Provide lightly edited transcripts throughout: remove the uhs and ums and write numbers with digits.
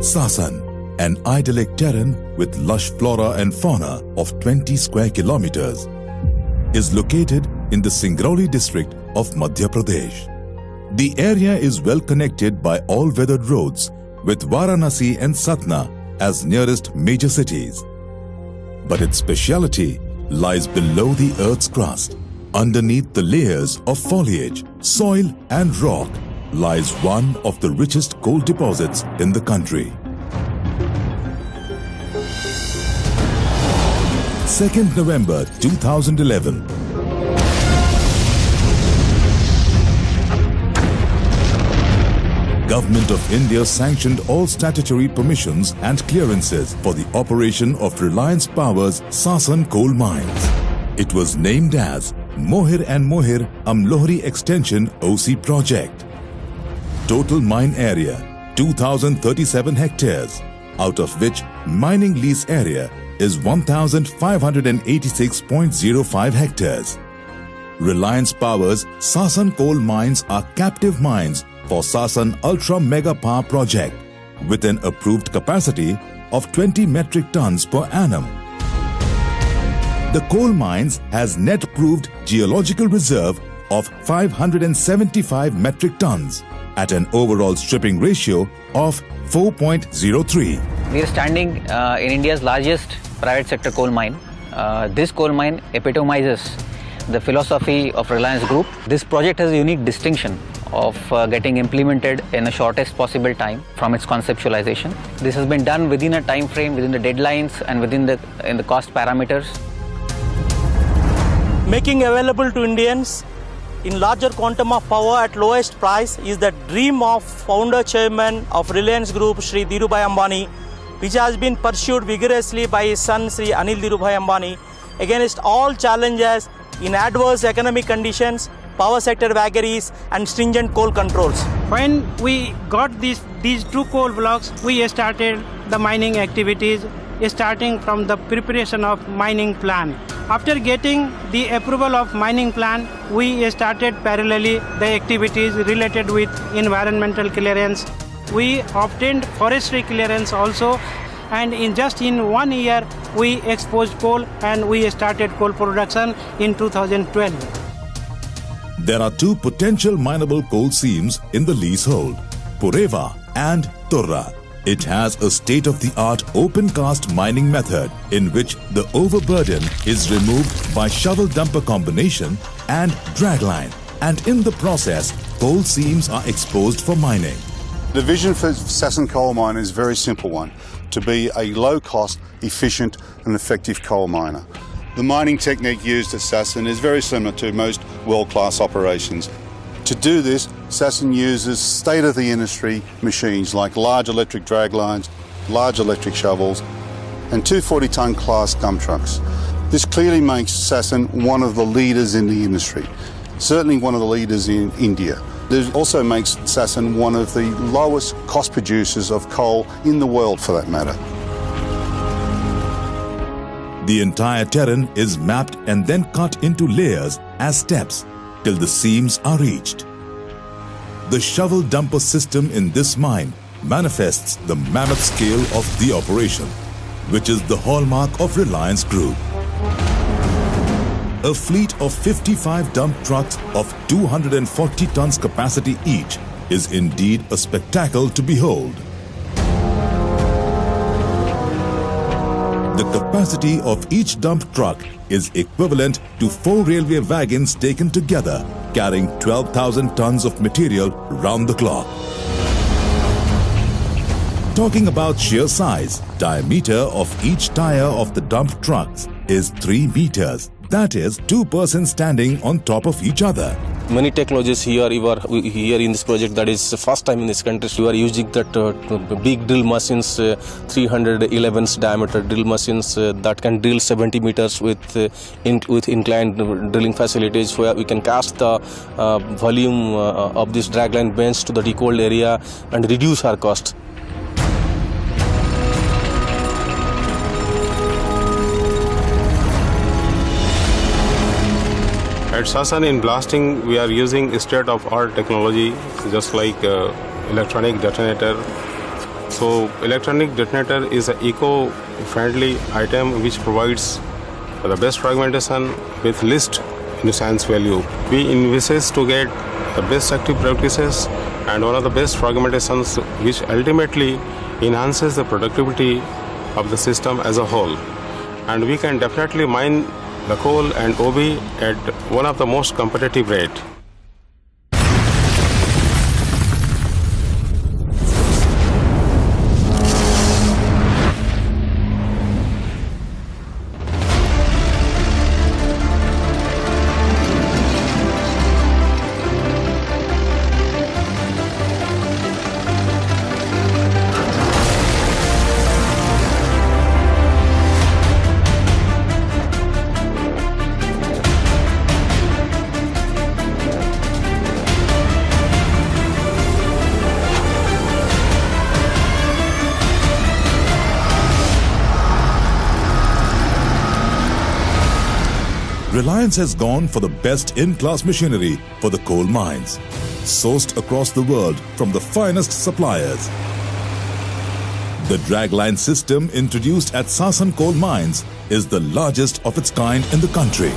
Sasan, an idyllic terrain with lush flora and fauna of 20 square kilometers, is located in the Singrauli district of Madhya Pradesh. The area is well connected by all-weathered roads with Varanasi and Satna as nearest major cities. But its speciality lies below the earth's crust. Underneath the layers of foliage, soil and rock lies one of the richest coal deposits in the country. 2nd November 2011. Government of India sanctioned all statutory permissions and clearances for the operation of Reliance Power's Sasan coal mines. It was named as Mohir and Mohir Amlohri Extension OC project. Total mine area 2037 hectares, out of which mining lease area is 1586.05 hectares. Reliance Power's Sasan coal mines are captive mines for Sasan Ultra Mega Power Project with an approved capacity of 20 metric tons per annum. The coal mines has net proved geological reserve of 575 metric tons at an overall stripping ratio of 4.03. We are standing in India's largest private sector coal mine. This coal mine epitomizes the philosophy of Reliance Group. This project has a unique distinction of getting implemented in the shortest possible time from its conceptualization. This has been done within a time frame, within the deadlines and within the cost parameters. Making available to Indians in larger quantum of power at lowest price is the dream of founder chairman of Reliance Group, Shri Dhirubhai Ambani, which has been pursued vigorously by his son, Shri Anil Dhirubhai Ambani, against all challenges in adverse economic conditions, power sector vagaries and stringent coal controls. When we got these two coal blocks, we started the mining activities, starting from the preparation of mining plan. After getting the approval of mining plan, we started parallelly the activities related with environmental clearance. We obtained forestry clearance also, and in 1 year we exposed coal and we started coal production in 2012. There are two potential mineable coal seams in the leasehold, Pureva and Turra. It has a state-of-the-art open-cast mining method in which the overburden is removed by shovel-dumper combination and dragline, and in the process, coal seams are exposed for mining. The vision for Sasan Coal Mine is a very simple one, to be a low-cost, efficient and effective coal miner. The mining technique used at Sasan is very similar to most world-class operations. To do this, Sasan uses state-of-the-industry machines like large electric draglines, large electric shovels and 240-ton class dump trucks. This clearly makes Sasan one of the leaders in the industry, certainly one of the leaders in India. This also makes Sasan one of the lowest cost producers of coal in the world for that matter. The entire terrain is mapped and then cut into layers as steps till the seams are reached. The shovel dumper system in this mine manifests the mammoth scale of the operation, which is the hallmark of Reliance Group. A fleet of 55 dump trucks of 240 tons capacity each is indeed a spectacle to behold. The capacity of each dump truck is equivalent to 4 railway wagons taken together, carrying 12,000 tons of material round the clock. Talking about sheer size, diameter of each tire of the dump trucks is 3 meters. That is 2 persons standing on top of each other. Many technologies here in this project, that is the first time in this country. We are using that big drill machines, 311 diameter drill machines that can drill 70 meters with inclined drilling facilities, where we can cast the volume of this dragline bench to the decoiled area and reduce our cost. At Sasan in blasting, we are using state-of-art technology, just like electronic detonator, So electronic detonator is an eco-friendly item which provides the best fragmentation with least nuisance value. We envisage to get the best active practices and one of the best fragmentations which ultimately enhances the productivity of the system as a whole. And we can definitely mine the coal and OB at one of the most competitive rate. Reliance has gone for the best in-class machinery for the coal mines, sourced across the world from the finest suppliers. The dragline system introduced at Sasan Coal Mines is the largest of its kind in the country.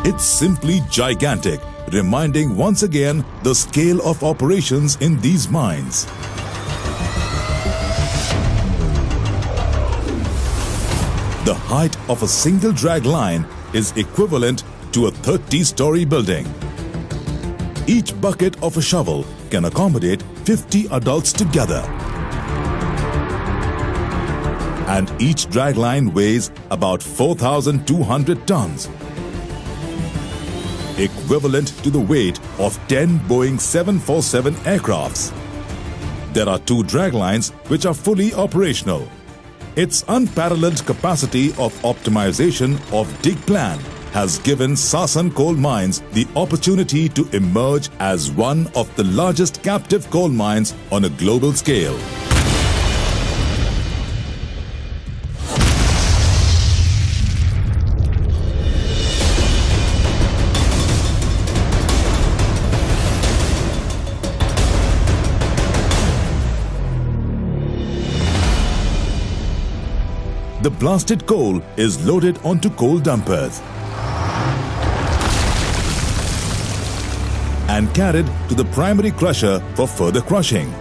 It's simply gigantic, reminding once again the scale of operations in these mines. The height of a single drag line is equivalent to a 30-story building. Each bucket of a shovel can accommodate 50 adults together. And each drag line weighs about 4,200 tons. Equivalent to the weight of 10 Boeing 747 aircrafts. There are 2 drag lines which are fully operational. Its unparalleled capacity of optimization of dig plan has given Sasan Coal Mines the opportunity to emerge as one of the largest captive coal mines on a global scale. The blasted coal is loaded onto coal dumpers and carried to the primary crusher for further crushing.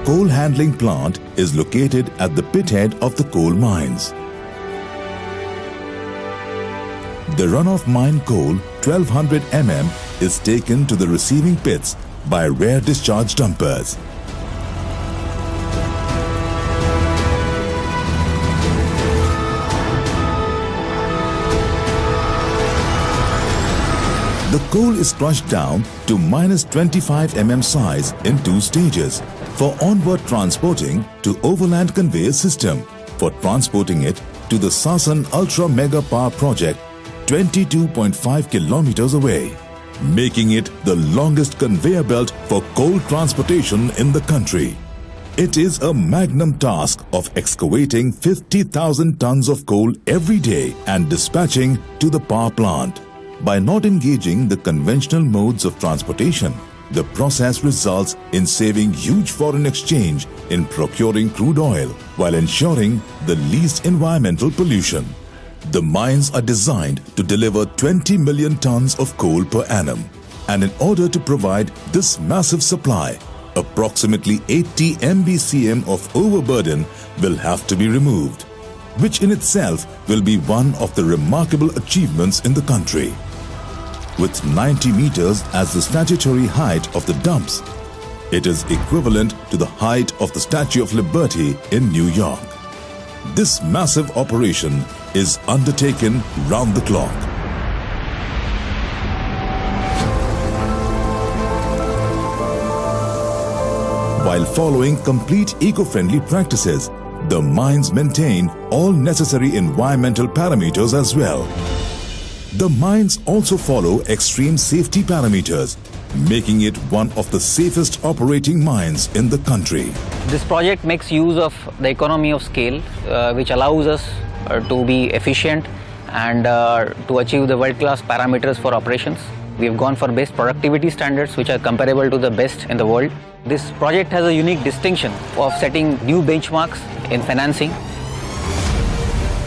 Coal handling plant is located at the pit head of the coal mines. The run-off mine coal 1200 mm is taken to the receiving pits by rear discharge dumpers. The coal is crushed down to -25 mm size in 2 stages for onward transporting to overland conveyor system for transporting it to the Sasan Ultra Mega Power Project 22.5 kilometers away, making it the longest conveyor belt for coal transportation in the country. It is a magnum task of excavating 50,000 tons of coal every day and dispatching to the power plant. By not engaging the conventional modes of transportation, the process results in saving huge foreign exchange in procuring crude oil while ensuring the least environmental pollution. The mines are designed to deliver 20 million tons of coal per annum, and in order to provide this massive supply, approximately 80 MBCM of overburden will have to be removed, which in itself will be one of the remarkable achievements in the country. With 90 meters as the statutory height of the dumps, it is equivalent to the height of the Statue of Liberty in New York. This massive operation is undertaken round the clock. While following complete eco-friendly practices, the mines maintain all necessary environmental parameters as well. The mines also follow extreme safety parameters making it one of the safest operating mines in the country. This project makes use of the economy of scale, which allows us to be efficient and to achieve the world-class parameters for operations. We have gone for best productivity standards, which are comparable to the best in the world. This project has a unique distinction of setting new benchmarks in financing.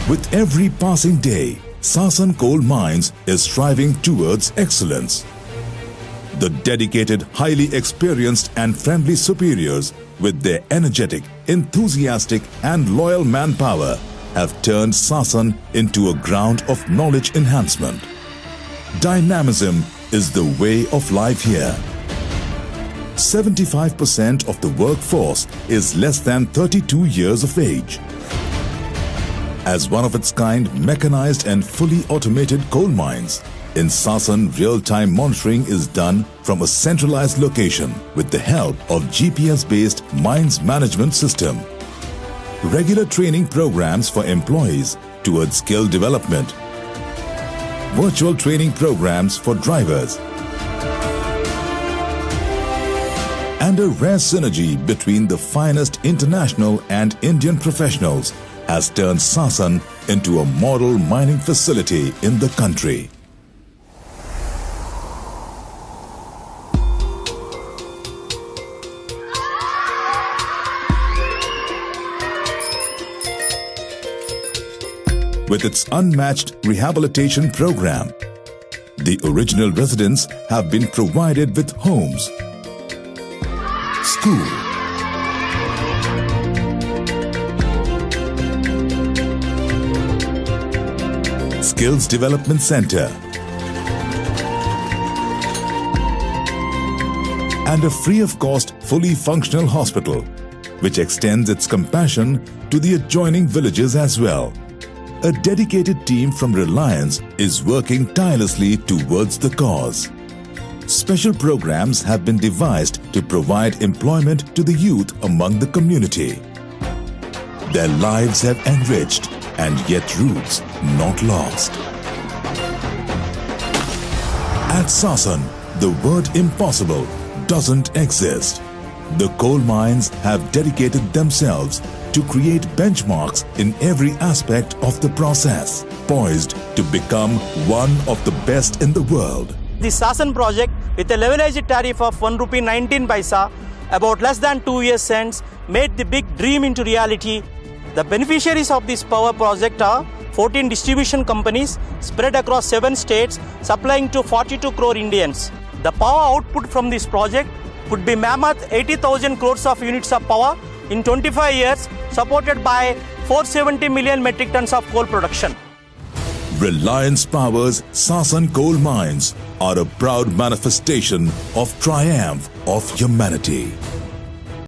With every passing day, Sasan Coal Mines is striving towards excellence. The dedicated, highly experienced and friendly superiors with their energetic, enthusiastic and loyal manpower have turned Sasan into a ground of knowledge enhancement. Dynamism is the way of life here. 75% of the workforce is less than 32 years of age. As one of its kind mechanized and fully automated coal mines, in Sasan real-time monitoring is done from a centralized location with the help of GPS-based mines management system. Regular training programs for employees towards skill development. Virtual training programs for drivers. And a rare synergy between the finest international and Indian professionals has turned Sasan into a model mining facility in the country. With its unmatched rehabilitation program, the original residents have been provided with homes, school, skills development center, and a free of cost, fully functional hospital, which extends its compassion to the adjoining villages as well. A dedicated team from Reliance is working tirelessly towards the cause. Special programs have been devised to provide employment to the youth among the community. Their lives have enriched and yet roots not lost. At Sasan, the word impossible doesn't exist. The coal mines have dedicated themselves to create benchmarks in every aspect of the process, poised to become one of the best in the world. The Sasan project, with a levelized tariff of 1 rupee 19 paisa, about less than 2 years since, made the big dream into reality. The beneficiaries of this power project are 14 distribution companies spread across 7 states, supplying to 42 crore Indians. The power output from this project would be mammoth 80,000 crores of units of power in 25 years, supported by 470 million metric tons of coal production. Reliance Power's Sasan Coal Mines are a proud manifestation of triumph of humanity.